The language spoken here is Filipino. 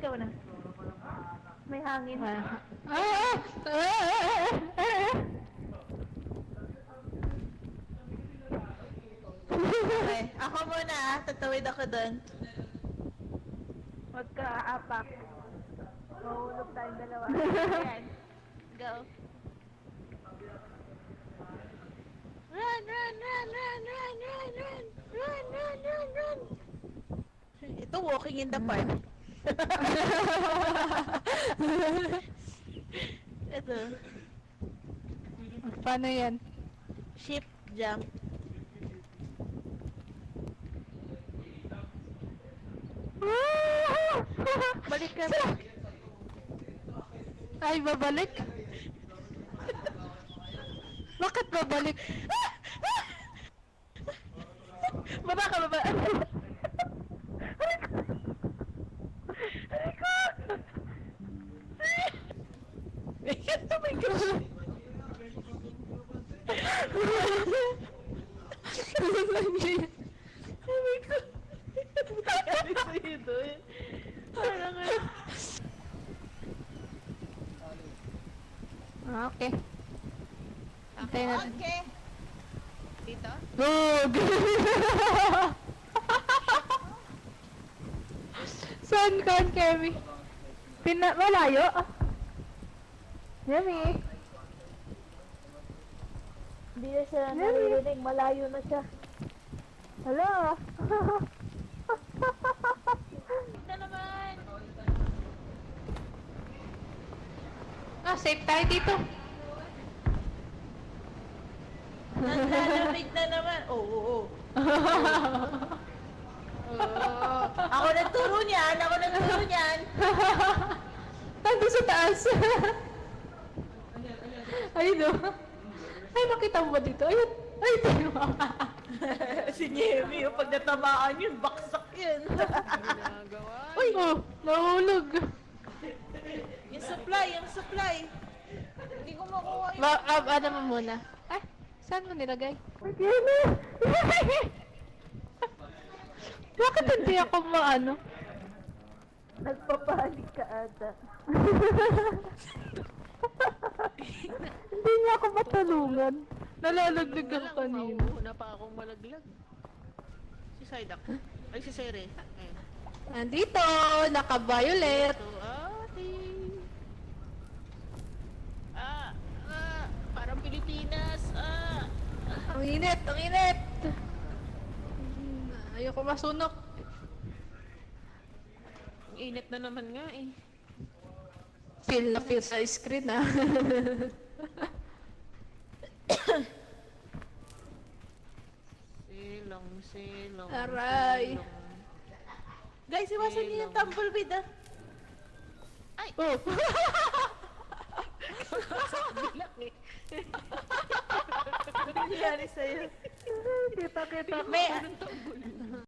ilaw na. May hangin. Okay, ako muna tatawid ako doon. Huwag ka aapak. Mahulog tayong dalawa. Ayan. Go. Run, run, run, run, run, run, run, run, run, run, run. Ito walking in the park. Ito. Paano yan? Ship jump. Balik ka na. Ay, babalik? Bakit babalik? Baba ka, baba. Oh my gosh. Oh my God. Nangyari sa'yo doon. Parang Okay. Antayin natin. okay. Dito? Good! Saan ka, Kemi? Malayo? Yummy! Hindi na siya naririnig. Malayo na siya. Hello? Ito naman. Safe tayo dito. Nanlalamig na naman. Oo. Ako nagturo niyan. Nandun sa taas. Ayun o. Ay, nakita mo ba dito? Ayun. Ay, tayo. Si Nemi, pag natamaan yun, baksak yun. Uy, nahulog. Yung supply. Hindi ko makuha yun. Ano mo muna? Ay, saan mo nilagay? Bakit hindi ako maano? Nagpapanik ka ata. Hindi niya ako matulungan. Nalalaglag ako kanina. Una pa akong malaglag. Si Psyduck. Ay, si Sere. Ayun. Nandito, naka-violet. Ito, ate. Parang Pilipinas. Ang init, ang init. Ayoko masunok. Ang init na naman nga eh. Feel na feel sa screen ah. Silong. Aray. Guys, iwasan niyo yung tumbleweed ah. Ay! Oh. Bilang eh. Ano nangyari sa'yo? Kita. May,